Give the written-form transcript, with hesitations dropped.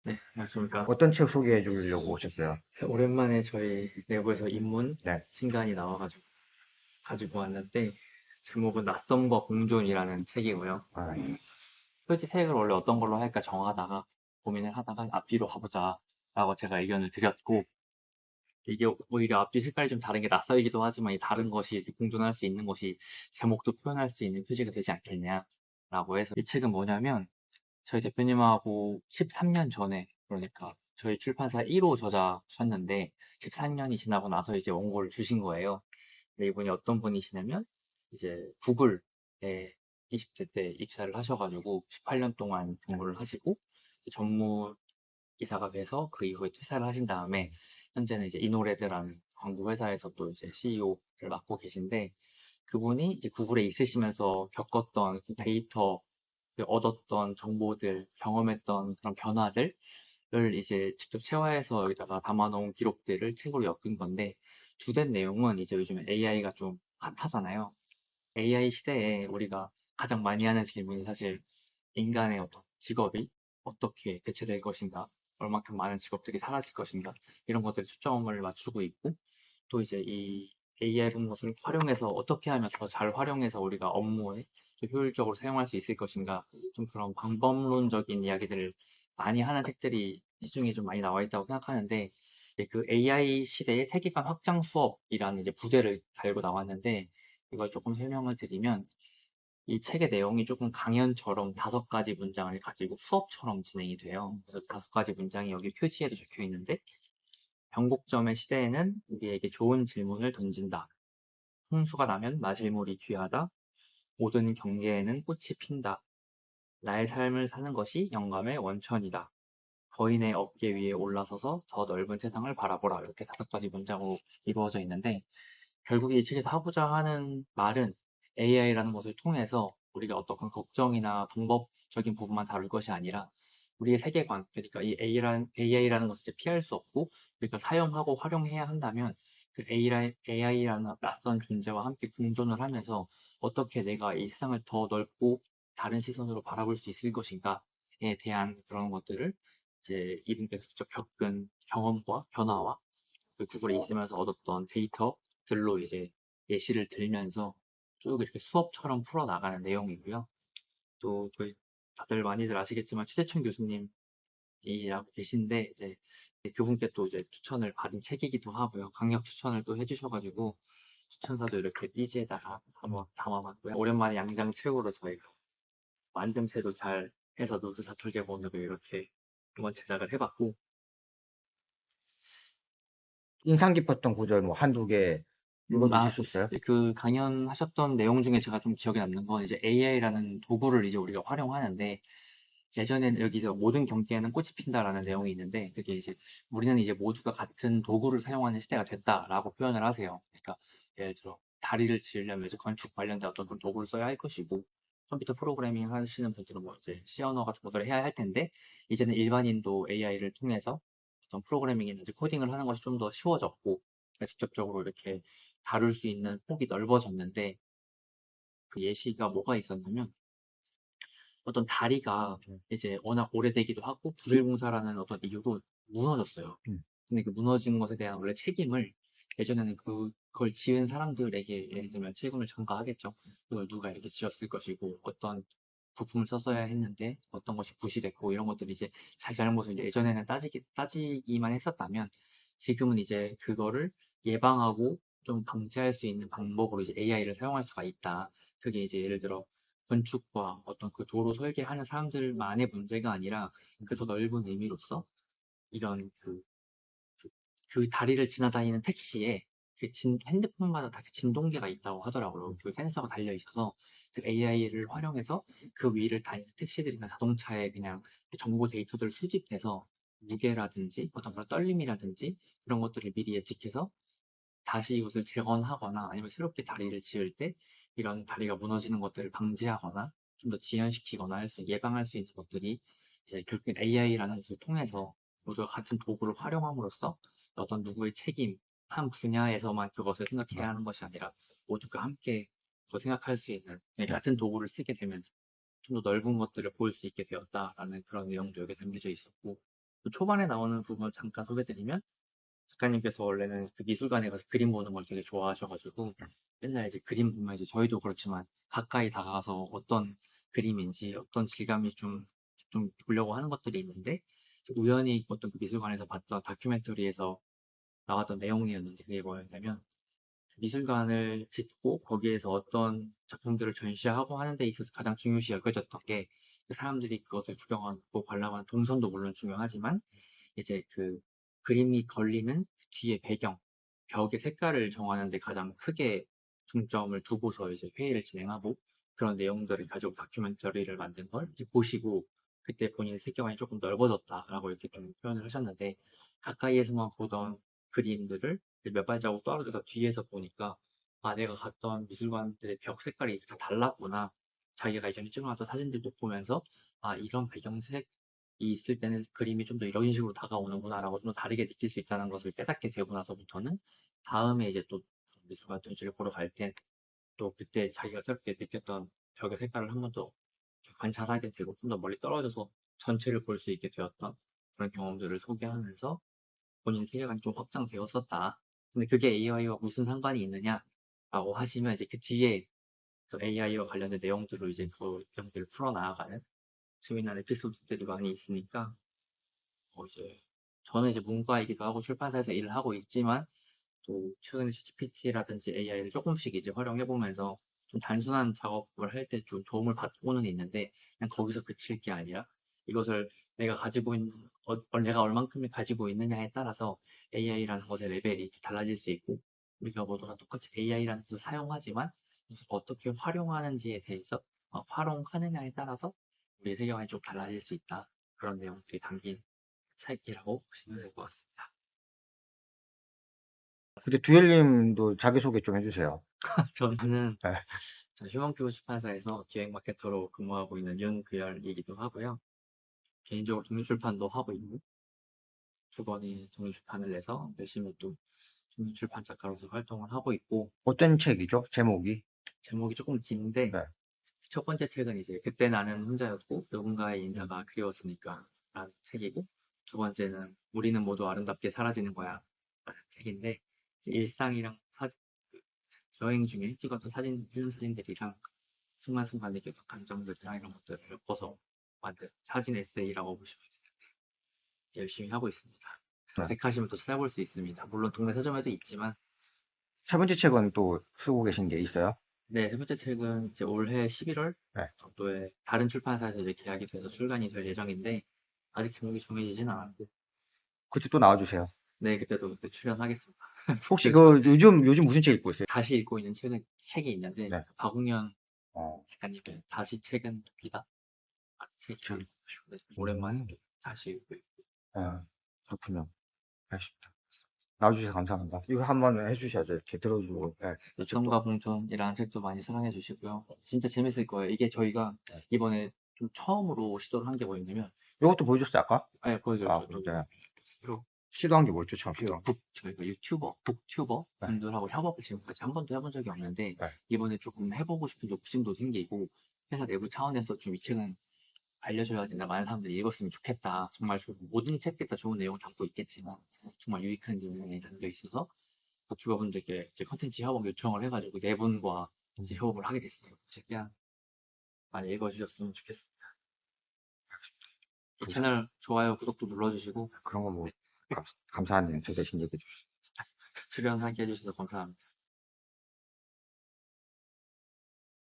네, 안녕하십니까. 어떤 책 소개해 주려고 오셨어요? 오랜만에 저희 내부에서 인문 네. 신간이 나와가지고 가지고 왔는데, 제목은 낯선과 공존이라는 책이고요. 아, 예. 솔직히 책을 원래 어떤 걸로 할까 정하다가 고민을 하다가 앞뒤로 가보자 라고 제가 의견을 드렸고, 이게 오히려 앞뒤 색깔이 좀 다른 게 낯설기도 하지만 이 다른 것이 공존할 수 있는 것이 제목도 표현할 수 있는 표지가 되지 않겠냐라고 해서, 이 책은 뭐냐면 저희 대표님하고 13년 전에, 그러니까 저희 출판사 1호 저자셨는데 13년이 지나고 나서 이제 원고를 주신 거예요. 근데 이분이 어떤 분이시냐면 이제 구글에 20대 때 입사를 하셔가지고 18년 동안 근무를 하시고 전무 이사가 돼서 그 이후에 퇴사를 하신 다음에 현재는 이제 이노레드라는 광고 회사에서 또 이제 CEO를 맡고 계신데, 그분이 이제 구글에 있으시면서 겪었던 그 데이터, 얻었던 정보들, 경험했던 그런 변화들을 이제 직접 체화해서 여기다가 담아놓은 기록들을 책으로 엮은 건데, 주된 내용은 이제 요즘 AI가 좀 핫하잖아요. AI 시대에 우리가 가장 많이 하는 질문이 사실 인간의 어떤 직업이 어떻게 대체될 것인가, 얼마큼 많은 직업들이 사라질 것인가, 이런 것들에 초점을 맞추고 있고, 또 이제 이 AI라는 것을 활용해서 어떻게 하면 더 잘 활용해서 우리가 업무에 좀 효율적으로 사용할 수 있을 것인가, 좀 그런 방법론적인 이야기들을 많이 하는 책들이 시중에 좀 많이 나와 있다고 생각하는데, 이제 그 AI 시대의 세계관 확장 수업이라는 이제 부제를 달고 나왔는데, 이걸 조금 설명을 드리면, 이 책의 내용이 조금 강연처럼 5가지 문장을 가지고 수업처럼 진행이 돼요. 그래서 5가지 문장이 여기 표지에도 적혀 있는데, 변곡점의 시대에는 우리에게 좋은 질문을 던진다. 홍수가 나면 마실 물이 귀하다. 모든 경계에는 꽃이 핀다. 나의 삶을 사는 것이 영감의 원천이다. 거인의 어깨 위에 올라서서 더 넓은 세상을 바라보라. 이렇게 5가지 문장으로 이루어져 있는데, 결국 이 책에서 하고자 하는 말은 AI라는 것을 통해서 우리가 어떤 걱정이나 방법적인 부분만 다룰 것이 아니라 우리의 세계관, 그러니까 이 AI라는 것을 이제 피할 수 없고 우리가 사용하고 활용해야 한다면, 그 AI라는 낯선 존재와 함께 공존을 하면서 어떻게 내가 이 세상을 더 넓고 다른 시선으로 바라볼 수 있을 것인가에 대한 그런 것들을 이제 이분께서 직접 겪은 경험과 변화와 그 구글에 있으면서 얻었던 데이터들로 이제 예시를 들면서 쭉 이렇게 수업처럼 풀어나가는 내용이고요. 또 저희 다들 많이들 아시겠지만 최재천 교수님이라고 계신데, 이제 그분께 또 이제 추천을 받은 책이기도 하고요. 강력 추천을 또 해주셔가지고 추천사도 이렇게 띠지에다가 한번 담아봤고요. 오랜만에 양장책으로 저희가 만듦새도 잘 해서 노트 사철제본으로 이렇게 한번 제작을 해봤고, 인상 깊었던 구절 뭐 한두 개 읽어주실 수 있어요? 그 강연하셨던 내용 중에 제가 좀 기억에 남는 건 이제 AI라는 도구를 이제 우리가 활용하는데, 예전에는 여기서 모든 경기에는 꽃이 핀다라는 내용이 있는데, 그게 이제 우리는 이제 모두가 같은 도구를 사용하는 시대가 됐다라고 표현을 하세요. 그러니까 예를 들어 다리를 지으려면 이제 건축 관련된 어떤 그런 도구를 써야 할 것이고, 컴퓨터 프로그래밍 하시는 분들은 뭐 이제 C 언어 같은 것들을 해야 할 텐데, 이제는 일반인도 AI를 통해서 어떤 프로그래밍이나 이제 코딩을 하는 것이 좀 더 쉬워졌고, 직접적으로 이렇게 다룰 수 있는 폭이 넓어졌는데, 그 예시가 뭐가 있었냐면, 어떤 다리가 이제 워낙 오래되기도 하고 불일공사라는 어떤 이유로 무너졌어요. 음. 근데 그 무너진 것에 대한 원래 책임을, 예전에는 그걸 지은 사람들에게 예를 들면 책임을 전가하겠죠. 그걸 누가 이렇게 지었을 것이고 어떤 부품을 썼어야 했는데 어떤 것이 부실했고, 이런 것들이 이제 잘잘못을 이제 예전에는 따지기만 했었다면, 지금은 이제 그거를 예방하고 좀 방지할 수 있는 방법으로 이제 AI를 사용할 수가 있다. 그게 이제 예를 들어 건축과 어떤 그 도로 설계하는 사람들만의 문제가 아니라 그 더 넓은 의미로서 이런 그 다리를 지나다니는 택시에 핸드폰마다 다 진동계가 있다고 하더라고요. 그 센서가 달려 있어서 그 AI를 활용해서 그 위를 다니는 택시들이나 자동차에 그냥 그 정보 데이터들을 수집해서 무게라든지 어떤 그런 떨림이라든지 그런 것들을 미리 예측해서 다시 이것을 재건하거나 아니면 새롭게 다리를 지을 때 이런 다리가 무너지는 것들을 방지하거나 좀 더 지연시키거나 예방할 수 있는 것들이 이제 결국엔 AI라는 것을 통해서 모두가 같은 도구를 활용함으로써 어떤 누구의 책임, 한 분야에서만 그것을 생각해야 하는 것이 아니라 모두가 함께 그걸 생각할 수 있는, 같은 도구를 쓰게 되면서 좀 더 넓은 것들을 볼 수 있게 되었다라는 그런 내용도 여기에 담겨져 있었고, 또 초반에 나오는 부분을 잠깐 소개드리면 작가님께서 원래는 그 미술관에 가서 그림 보는 걸 되게 좋아하셔가지고 맨날 이제 그림 보면 이제 저희도 그렇지만 가까이 다가가서 어떤 그림인지 어떤 질감이 좀 보려고 하는 것들이 있는데 우연히 어떤 그 미술관에서 봤던 다큐멘터리에서 나왔던 내용이었는데 그게 뭐였냐면 미술관을 짓고 거기에서 어떤 작품들을 전시하고 하는 데 있어서 가장 중요시 여겨졌던 게 그 사람들이 그것을 구경하고 관람하는 동선도 물론 중요하지만 이제 그 그림이 걸리는 뒤에 배경, 벽의 색깔을 정하는 데 가장 크게 중점을 두고서 이제 회의를 진행하고 그런 내용들을 가지고 다큐멘터리를 만든 걸 이제 보시고 그때 본인의 세계관이 조금 넓어졌다라고 이렇게 좀 표현을 하셨는데 가까이에서만 보던 그림들을 몇 발자국 떨어져서 뒤에서 보니까 아 내가 갔던 미술관들의 벽 색깔이 다 달랐구나. 자기가 이전에 찍어놨던 사진들도 보면서 아 이런 배경색이 있을 때는 그림이 좀 더 이런 식으로 다가오는구나라고 좀 더 다르게 느낄 수 있다는 것을 깨닫게 되고 나서부터는 다음에 이제 또 미술관 전시를 보러 갈 때 또 그때 자기가 새롭게 느꼈던 벽의 색깔을 한 번 더 관찰하게 되고 좀 더 멀리 떨어져서 전체를 볼 수 있게 되었던 그런 경험들을 소개하면서 본인 세계관이 좀 확장되었었다. 근데 그게 AI와 무슨 상관이 있느냐라고 하시면 이제 그 뒤에 AI와 관련된 내용들로 이제 그 내용들을 풀어나가는 재미난 에피소드들이 많이 있으니까 이제 저는 이제 문과이기도 하고 출판사에서 일을 하고 있지만 또 최근에 GPT라든지 AI를 조금씩 이제 활용해 보면서 좀 단순한 작업을 할 때 좀 도움을 받고는 있는데 그냥 거기서 그칠 게 아니라 이것을 내가 가지고 있는 내가 얼만큼을 가지고 있느냐에 따라서 AI라는 것의 레벨이 달라질 수 있고 우리가 모두가 똑같이 AI라는 것을 사용하지만 이것을 어떻게 활용하는지에 대해서 활용하느냐에 따라서 우리의 세계관이 좀 달라질 수 있다. 그런 내용들이 담긴 책이라고 보시면 될 것 같습니다. 근데 두엘님도 자기소개 좀 해주세요. 저는 네. 저 휴먼큐브 출판사에서 기획 마케터로 근무하고 있는 윤규열이기도 하고요. 개인적으로 독립출판도 하고 있고 두 번의 독립출판을 내서 열심히 또 독립출판 작가로서 활동을 하고 있고 어떤 책이죠? 제목이? 제목이 조금 긴데 네. 첫 번째 책은 이제 그때 나는 혼자였고 누군가의 인사가 그리웠으니까 라는 책이고 두 번째는 우리는 모두 아름답게 사라지는 거야 라는 책인데 이제 일상이랑 그 여행 중에 찍었던 필름 사진들이랑 순간순간 느꼈던 감정들이랑 이런 것들을 엮어서 만든 사진 에세이라고 보시면 되는데 열심히 하고 있습니다. 네. 검색하시면 또 찾아볼 수 있습니다. 물론 동네 서점에도 있지만 세 번째 책은 또 쓰고 계신 게 있어요? 네, 세 번째 책은 이제 올해 11월 네. 정도에 다른 출판사에서 이제 계약이 돼서 출간이 될 예정인데 아직 제목이 정해지진 않았고 그때 또 나와주세요. 네, 그때 출연하겠습니다. 혹시 그래서 요즘 무슨 책 읽고 있어요? 다시 읽고 있는 책이 있는데 네. 박웅현 어, 작가님의 다시 책은 돕니다. 책이 책. 오랜만에 음, 다시 읽고 네. 그렇군요. 알겠습니다. 나와주셔서 감사합니다. 이거 한번 해주셔야죠. 이렇게 들어주고. 네. 이 책도. 역성과 공존이라는 책도 많이 사랑해 주시고요. 진짜 재밌을 거예요. 이게 저희가 네. 이번에 좀 처음으로 시도를 한 게 뭐였냐면, 이것도 보여줬어요, 아까? 아, 보여드렸죠. 또 진짜요? 새로 시도한 게 뭐였죠, 처음 시도? 저희가 북튜버 네. 분들하고 협업을 지금까지 한 번도 해본 적이 없는데, 네. 이번에 조금 해보고 싶은 욕심도 생기고, 회사 내부 차원에서 좀 이 책은 알려줘야 된다. 많은 사람들이 읽었으면 좋겠다. 정말 모든 책들이 다 좋은 내용 담고 있겠지만, 정말 유익한 내용이 담겨 있어서, 북튜버분들께 이제 컨텐츠 협업 요청을 해가지고 네 분과 이제 협업을 하게 됐어요. 최대한 많이 읽어주셨으면 좋겠습니다. 이 채널 좋아요, 구독도 눌러주시고 그런 거 뭐, 감사한 저 대신 얘기해 주시죠. 출연하게 해주셔서 감사합니다.